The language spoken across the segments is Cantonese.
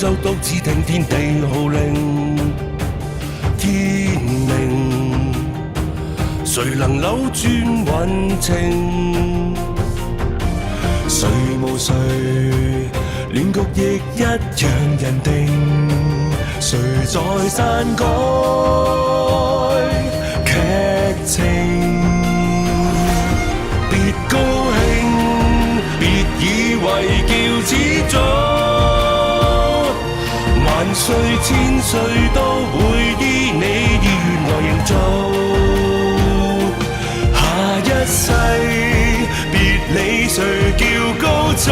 就獨自聽天地號令，天明，誰能扭轉運程？誰無誰，亂局亦一樣人定。誰在篡改劇情？別高興，別以為叫始祖，萬歲千歲都會依你意願來營造。下一世別理誰叫高祖，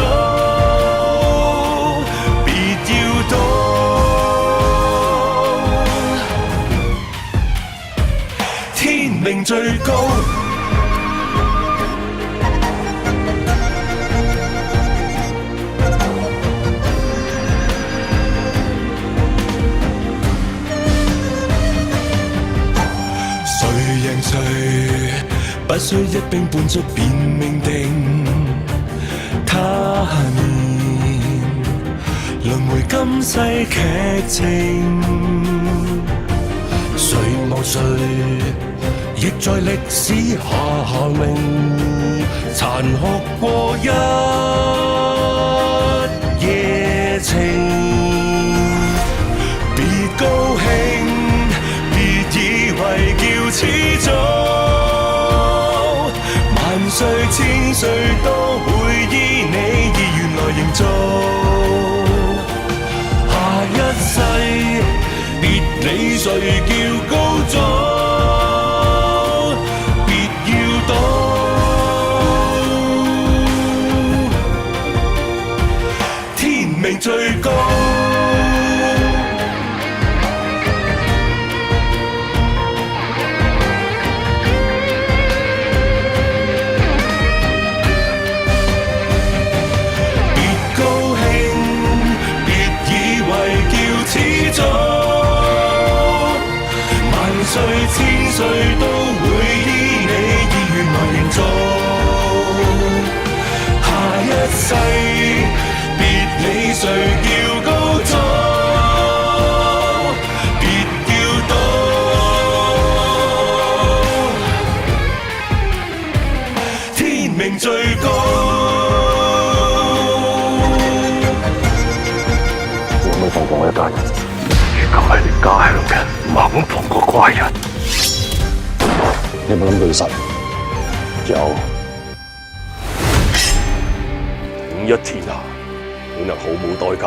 別要躲，天命最高。誰贏誰，不需一兵半卒便命定。他年輪迴今世劇情，誰無誰，亦在歷史下效命，殘酷過一夜情。別高興，別以為叫始祖，萬歲千歲都會依你意願來營造。下一世別理誰叫高祖，別要躲，天命最高。萬歲千歲都會依你意願來營造。下一世別理誰叫高祖，別要躲，天命最高。我冇放過一家人，如果係你家鄉嘅，唔肯放過怪人。你有冇諗過要殺人？有。統一天下，本能毫無代價。